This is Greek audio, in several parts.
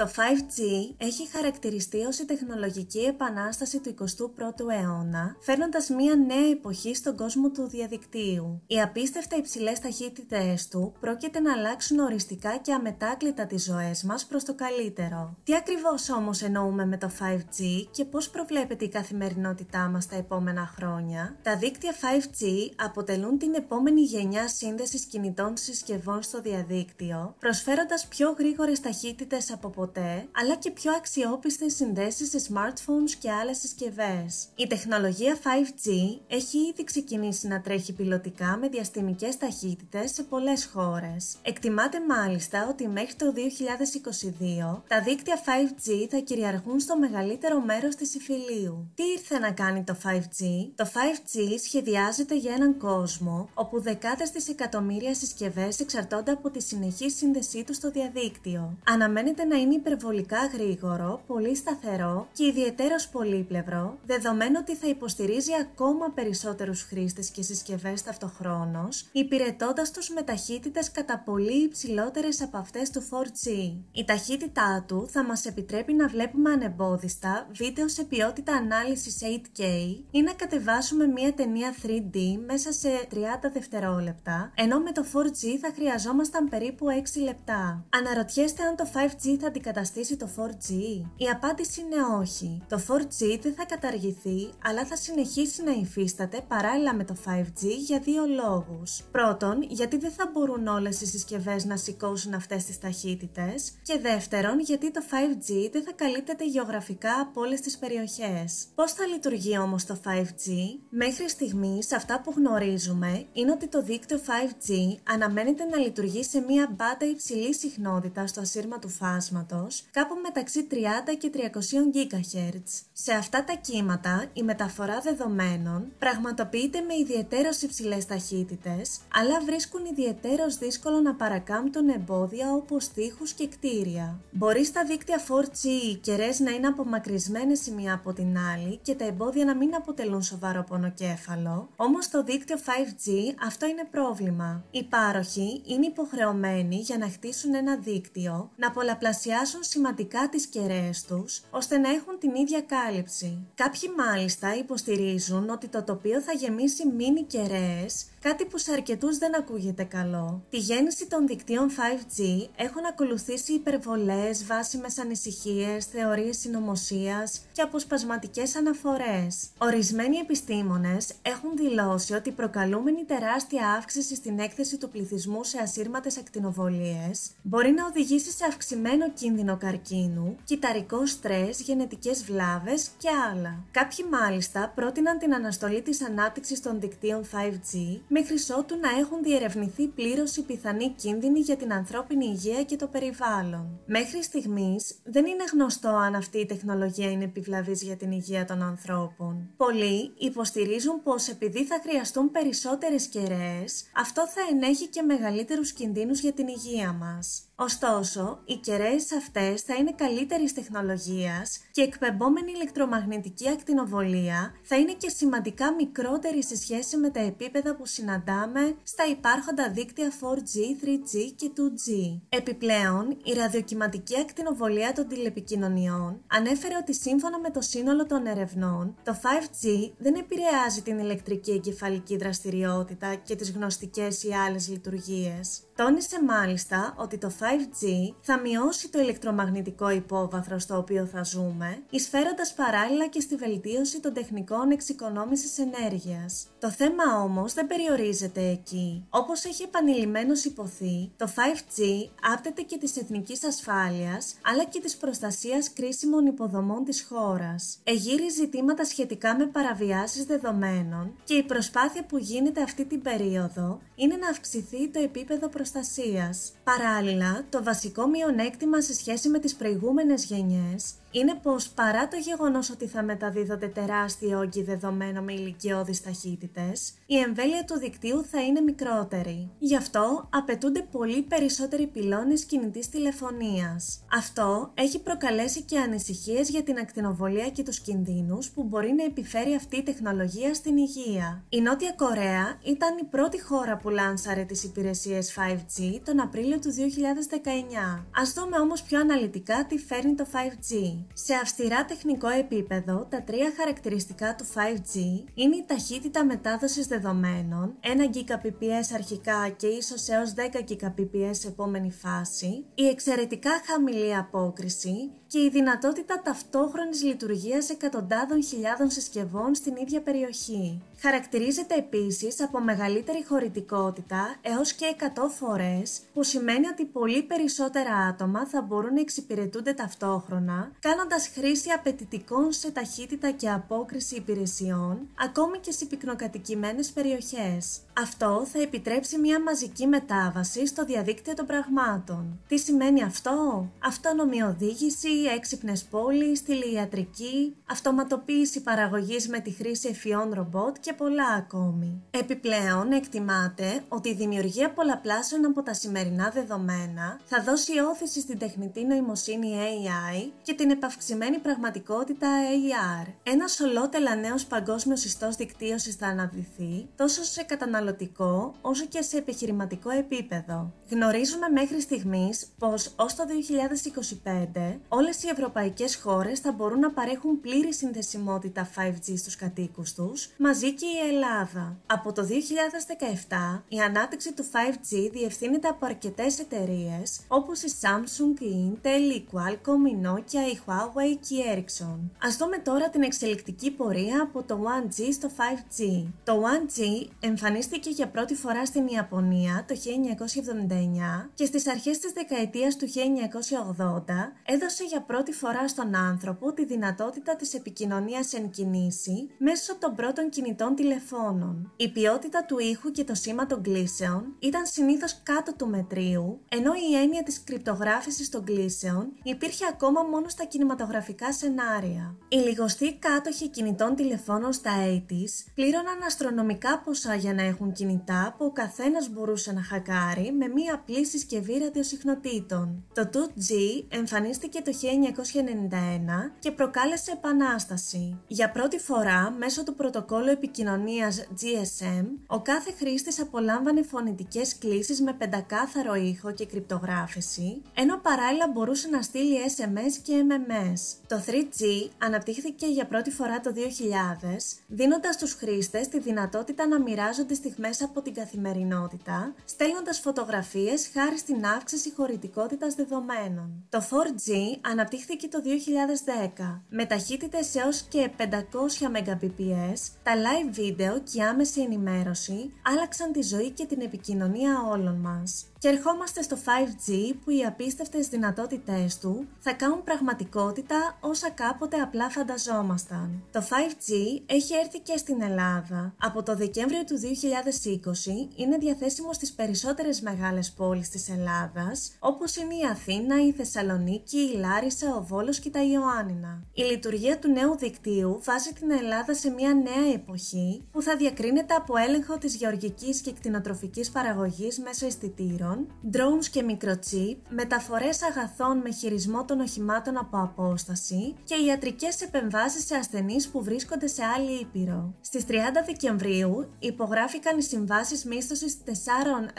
Το 5G έχει χαρακτηριστεί ως η τεχνολογική επανάσταση του 21ου αιώνα, φέρνοντας μια νέα εποχή στον κόσμο του διαδικτύου. Οι απίστευτα υψηλές ταχύτητες του πρόκειται να αλλάξουν οριστικά και αμετάκλητα τις ζωές μας προς το καλύτερο. Τι ακριβώς όμως εννοούμε με το 5G και πώς προβλέπεται η καθημερινότητά μας τα επόμενα χρόνια? Τα δίκτυα 5G αποτελούν την επόμενη γενιά σύνδεσης κινητών συσκευών στο διαδίκτυο, προσφέροντας πιο γρήγορες ταχύτητες από ποτέ, αλλά και πιο αξιόπιστες συνδέσεις σε smartphones και άλλες συσκευές. Η τεχνολογία 5G έχει ήδη ξεκινήσει να τρέχει πιλωτικά με διαστημικές ταχύτητες σε πολλές χώρες. Εκτιμάται μάλιστα ότι μέχρι το 2022 τα δίκτυα 5G θα κυριαρχούν στο μεγαλύτερο μέρος της υφηλίου. Τι ήρθε να κάνει το 5G? Το 5G σχεδιάζεται για έναν κόσμο όπου δεκάδες δισεκατομμύρια συσκευές εξαρτώνται από τη συνεχή σύνδεσή τους στο διαδίκτυο. Αναμένεται να είναι υπερβολικά γρήγορο, πολύ σταθερό και ιδιαιτέρως πολύπλευρο, δεδομένου ότι θα υποστηρίζει ακόμα περισσότερους χρήστες και συσκευές ταυτοχρόνως, υπηρετώντας τους με ταχύτητες κατά πολύ υψηλότερες από αυτές του 4G. Η ταχύτητά του θα μας επιτρέπει να βλέπουμε ανεμπόδιστα βίντεο σε ποιότητα ανάλυσης 8K ή να κατεβάσουμε μια ταινία 3D μέσα σε 30 δευτερόλεπτα, ενώ με το 4G θα χρειαζόμασταν περίπου 6 λεπτά. Αναρωτιέστε αν το 5G θα αντικαταστήσει το 4G? Η απάντηση είναι όχι. Το 4G δεν θα καταργηθεί, αλλά θα συνεχίσει να υφίσταται παράλληλα με το 5G για δύο λόγους. Πρώτον, γιατί δεν θα μπορούν όλες οι συσκευές να σηκώσουν αυτές τις ταχύτητες, και δεύτερον, γιατί το 5G δεν θα καλύπτεται γεωγραφικά από όλες τις περιοχές. Πώς θα λειτουργεί όμως το 5G? Μέχρι στιγμής, αυτά που γνωρίζουμε είναι ότι το δίκτυο 5G αναμένεται να λειτουργεί σε μια μπάντα υψηλής συχνότητας στο ασύρμα του φάσματος, κάπου μεταξύ 30 και 300 GHz. Σε αυτά τα κύματα, η μεταφορά δεδομένων πραγματοποιείται με ιδιαιτέρως υψηλές ταχύτητες, αλλά βρίσκουν ιδιαιτέρως δύσκολο να παρακάμπτουν εμπόδια όπως τοίχους και κτίρια. Μπορεί στα δίκτυα 4G οι κεραίες να είναι απομακρυσμένες η μία από την άλλη και τα εμπόδια να μην αποτελούν σοβαρό πονοκέφαλο, όμως στο δίκτυο 5G αυτό είναι πρόβλημα. Οι πάροχοι είναι υποχρεωμένοι για να χτίσουν ένα δίκτυο να πολλαπλασιάσουν σημαντικά τις κεραίες τους, ώστε να έχουν την ίδια κάλυψη. Κάποιοι μάλιστα υποστηρίζουν ότι το τοπίο θα γεμίσει μίνι κεραίες, κάτι που σε αρκετούς δεν ακούγεται καλό. Τη γέννηση των δικτύων 5G έχουν ακολουθήσει υπερβολές, βάσιμες ανησυχίες, θεωρίες συνωμοσίας και αποσπασματικές αναφορές. Ορισμένοι επιστήμονες έχουν δηλώσει ότι η προκαλούμενη τεράστια αύξηση στην έκθεση του πληθυσμού σε ασύρματες ακτινοβολίες μπορεί να οδηγήσει σε αυξημένο κίνδυνο καρκίνου, κυταρικό στρες, γενετικές βλάβες και άλλα. Κάποιοι μάλιστα πρότειναν την αναστολή της ανάπτυξης των δικτύων 5G μέχρι ότου να έχουν διερευνηθεί πλήρως οι πιθανοί κίνδυνοι για την ανθρώπινη υγεία και το περιβάλλον. Μέχρι στιγμής δεν είναι γνωστό αν αυτή η τεχνολογία είναι επιβλαβής για την υγεία των ανθρώπων. Πολλοί υποστηρίζουν πως επειδή θα χρειαστούν περισσότερες κεραίες, αυτό θα ενέχει και μεγαλύτερους κινδύνους για την υγεία μας. Ωστόσο, οι κεραίες αυτές θα είναι καλύτερης τεχνολογίας και η εκπεμπόμενη ηλεκτρομαγνητική ακτινοβολία θα είναι και σημαντικά μικρότερη σε σχέση με τα επίπεδα που συναντάμε στα υπάρχοντα δίκτυα 4G, 3G και 2G. Επιπλέον, η ραδιοκυματική ακτινοβολία των τηλεπικοινωνιών ανέφερε ότι σύμφωνα με το σύνολο των ερευνών, το 5G δεν επηρεάζει την ηλεκτρική εγκεφαλική δραστηριότητα και τις γνωστικές ή άλλες λειτουργίες. Τόνισε μάλιστα ότι το 5G θα μειώσει το ηλεκτρομαγνητικό υπόβαθρο στο οποίο θα ζούμε, εισφέροντας παράλληλα και στη βελτίωση των τεχνικών εξοικονόμησης ενέργειας. Το θέμα όμως δεν περιορίζεται εκεί. Όπως έχει επανειλημμένως υποθεί, το 5G άπτεται και της εθνικής ασφάλειας, αλλά και της προστασίας κρίσιμων υποδομών της χώρας. Εγείρει ζητήματα σχετικά με παραβιάσεις δεδομένων και η προσπάθεια που γίνεται αυτή την περίοδο είναι να αυξηθεί το επίπεδο προστασίας. Παράλληλα, το βασικό μειονέκτημα σε σχέση με τις προηγούμενες γενιές είναι πως παρά το γεγονός ότι θα μεταδίδονται τεράστιοι όγκοι δεδομένων με ηλικιώδεις ταχύτητες, η εμβέλεια του δικτύου θα είναι μικρότερη. Γι' αυτό απαιτούνται πολύ περισσότεροι πυλώνες κινητής τηλεφωνίας. Αυτό έχει προκαλέσει και ανησυχίες για την ακτινοβολία και τους κινδύνους που μπορεί να επιφέρει αυτή η τεχνολογία στην υγεία. Η Νότια Κορέα ήταν η πρώτη χώρα που λάνσαρε τις υπηρεσίες 5G 5G τον Απρίλιο του 2019. Ας δούμε όμως πιο αναλυτικά τι φέρνει το 5G. Σε αυστηρά τεχνικό επίπεδο, τα τρία χαρακτηριστικά του 5G είναι η ταχύτητα μετάδοσης δεδομένων, 1 Gbps αρχικά και ίσως έως 10 Gbps σε επόμενη φάση, η εξαιρετικά χαμηλή απόκριση και η δυνατότητα ταυτόχρονης λειτουργίας εκατοντάδων χιλιάδων συσκευών στην ίδια περιοχή. Χαρακτηρίζεται επίσης από μεγαλύτερη χωρητικότητα έως και 100 φορές, που σημαίνει ότι πολύ περισσότερα άτομα θα μπορούν να εξυπηρετούνται ταυτόχρονα, κάνοντας χρήση απαιτητικών σε ταχύτητα και απόκριση υπηρεσιών, ακόμη και σε πυκνοκατοικημένες περιοχές. Αυτό θα επιτρέψει μια μαζική μετάβαση στο διαδίκτυο των πραγμάτων. Τι σημαίνει αυτό? Αυτόνομη οδήγηση, έξυπνες πόλεις, τηλειατρική, αυτοματοποίηση παραγωγής με τη χρήση ευφυών ρομπότ και πολλά ακόμη. Επιπλέον, εκτιμάται ότι η δημιουργία πολλαπλάσεων από τα σημερινά δεδομένα θα δώσει όθηση στην τεχνητή νοημοσύνη AI και την επαυξημένη πραγματικότητα AR. Ένας ολότελα νέος παγκόσμιος ιστός δικτύωσης θα αναδυθεί τόσο σε καταναλωτικό όσο και σε επιχειρηματικό επίπεδο. Γνωρίζουμε μέχρι στιγμής πως ως το 2025 όλες οι ευρωπαϊκές χώρες θα μπορούν να παρέχουν πλήρη συνδεσιμότητα 5G στους κατοίκους τους, μαζί και η Ελλάδα. Από το 2017, η ανάπτυξη του 5G διευθύνεται από αρκετές εταιρείες όπως η Samsung, η Intel, η Qualcomm, η Nokia, η Huawei και η Ericsson. Ας δούμε τώρα την εξελικτική πορεία από το 1G στο 5G. Το 1G εμφανίστηκε για πρώτη φορά στην Ιαπωνία το 1979 και στις αρχές της δεκαετίας του 1980 έδωσε για πρώτη φορά στον άνθρωπο τη δυνατότητα της επικοινωνίας εν κινήσει μέσω των πρώτων κινητών τηλεφώνων. Η ποιότητα του ήχου και το σήμα των κλήσεων ήταν συνήθως κάτω του μετρίου, ενώ η έννοια της κρυπτογράφησης των κλήσεων υπήρχε ακόμα μόνο στα κινηματογραφικά σενάρια. Οι λιγοστοί κάτοχοι κινητών τηλεφώνων στα 80's πλήρωναν αστρονομικά ποσά για να έχουν κινητά που ο καθένας μπορούσε να χακάρει με μία απλή συσκευή ραδιοσυχνοτήτων. Το 2G εμφανίστηκε το 1991 και προκάλεσε επανάσταση. Για πρώτη φορά, μέσω του πρωτοκόλλου επικοινωνίας GSM, ο κάθε χρήστης απολάμβανε φωνητικές κλήσεις με πεντακάθαρο ήχο και κρυπτογράφηση, ενώ παράλληλα μπορούσε να στείλει SMS και MMS. Το 3G αναπτύχθηκε για πρώτη φορά το 2000, δίνοντας στους χρήστες τη δυνατότητα να μοιράζονται στιγμές από την καθημερινότητα, στέλνοντας φωτογραφίες χάρη στην αύξηση χωρητικότητας δεδομένων. Το 4G αναπτύχθηκε το 2010, με ταχύτητες έως και 500 Mbps, τα live βίντεο και η άμεση ενημέρωση άλλαξαν τη ζωή και την επικοινωνία όλων μας. Και ερχόμαστε στο 5G που οι απίστευτες δυνατότητές του θα κάνουν πραγματικότητα όσα κάποτε απλά φανταζόμασταν. Το 5G έχει έρθει και στην Ελλάδα. Από το Δεκέμβριο του 2020 είναι διαθέσιμο στις περισσότερες μεγάλες πόλεις της Ελλάδας, όπως είναι η Αθήνα, η Θεσσαλονίκη, η Λάρισα, ο Βόλος και τα Ιωάννινα. Η λειτουργία του νέου δικτύου βάζει την Ελλάδα σε μια νέα εποχή που θα διακρίνεται από έλεγχο της γεωργικής και κτηνοτροφικής παραγωγής μέσω αισθητήρων, drones και μικροτσίπ, μεταφορές αγαθών με χειρισμό των οχημάτων από απόσταση και ιατρικές επεμβάσεις σε ασθενείς που βρίσκονται σε άλλη ήπειρο. Στις 30 Δεκεμβρίου υπογράφηκαν οι συμβάσεις μίσθωσης 4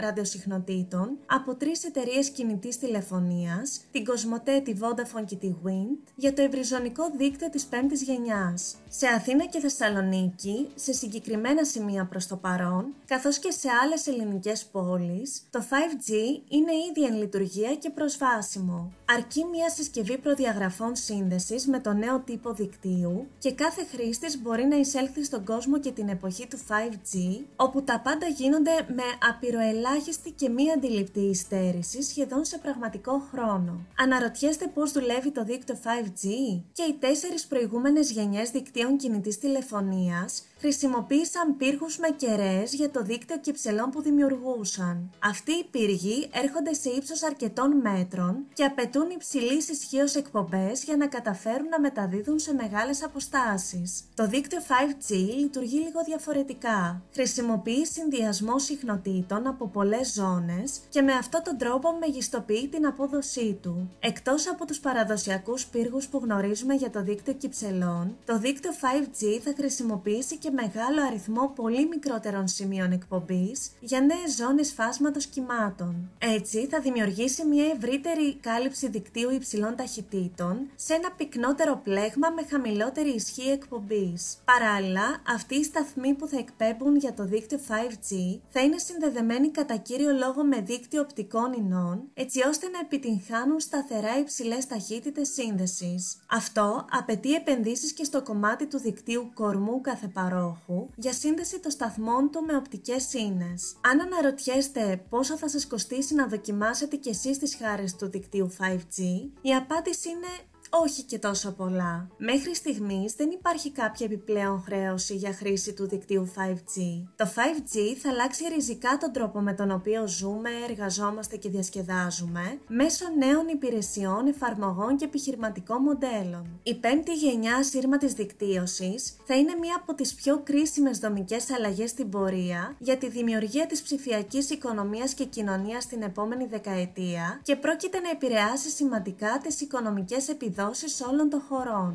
ραδιοσυχνοτήτων από 3 εταιρείες κινητής τηλεφωνίας, την Κοσμοτέ, τη Vodafone και τη Wind, για το ευρυζωνικό δίκτυο της 5ης γενιάς. Σε Αθήνα και Θεσσαλονίκη, σε συγκεκριμένα σημεία προς το παρόν, καθώς και σε άλλες ελληνικές πόλεις, το 5G είναι ήδη εν λειτουργία και προσβάσιμο. Αρκεί μια συσκευή προδιαγραφών σύνδεσης με το νέο τύπο δικτύου και κάθε χρήστης μπορεί να εισέλθει στον κόσμο και την εποχή του 5G, όπου τα πάντα γίνονται με απειροελάχιστη και μη αντιληπτή υστέρηση σχεδόν σε πραγματικό χρόνο. Αναρωτιέστε πώς δουλεύει το δίκτυο 5G? Και οι 4 προηγούμενες γενιές δικτύων κινητής τηλεφωνίας χρησιμοποίησαν πύργους με κεραίες για το δίκτυο κυψελών που δημιουργούσαν. Αυτοί οι πύργοι έρχονται σε ύψος αρκετών μέτρων και απαιτούν υψηλής ισχύως εκπομπές για να καταφέρουν να μεταδίδουν σε μεγάλες αποστάσεις. Το δίκτυο 5G λειτουργεί λίγο διαφορετικά. Χρησιμοποιεί συνδυασμό συχνοτήτων από πολλές ζώνες και με αυτόν τον τρόπο μεγιστοποιεί την απόδοσή του. Εκτός από τους παραδοσιακούς πύργους που γνωρίζουμε για το δίκτυο κυψελών, το δίκτυο 5G θα χρησιμοποιήσει και μεγάλο αριθμό πολύ μικρότερων σημείων εκπομπής για νέες ζώνες φάσματος κυμάτων. συστημάτων. Έτσι θα δημιουργήσει μια ευρύτερη κάλυψη δικτύου υψηλών ταχυτήτων σε ένα πυκνότερο πλέγμα με χαμηλότερη ισχύ εκπομπής. Παράλληλα, αυτοί οι σταθμοί που θα εκπέμπουν για το δίκτυο 5G θα είναι συνδεδεμένοι κατά κύριο λόγο με δίκτυο οπτικών ινών, έτσι ώστε να επιτυγχάνουν σταθερά υψηλές ταχύτητες σύνδεσης. Αυτό απαιτεί επενδύσεις και στο κομμάτι του δικτύου κορμού κάθε παρόχου για σύνδεση των σταθμών του με οπτικές ίνες. Αν αναρωτιέστε πόσο θα σας κοστίσει να δοκιμάσετε κι εσείς τις χάρες του δικτύου 5G, η απάντηση είναι όχι και τόσο πολλά. Μέχρι στιγμής δεν υπάρχει κάποια επιπλέον χρέωση για χρήση του δικτύου 5G. Το 5G θα αλλάξει ριζικά τον τρόπο με τον οποίο ζούμε, εργαζόμαστε και διασκεδάζουμε μέσω νέων υπηρεσιών, εφαρμογών και επιχειρηματικών μοντέλων. Η πέμπτη γενιά ασύρματης δικτύωσης θα είναι μία από τις πιο κρίσιμες δομικές αλλαγές στην πορεία για τη δημιουργία της ψηφιακής οικονομίας και κοινωνίας στην επόμενη δεκαετία και πρόκειται να επηρεάσει σημαντικά τις οικονομικές επιδόσεις όλων των χωρών.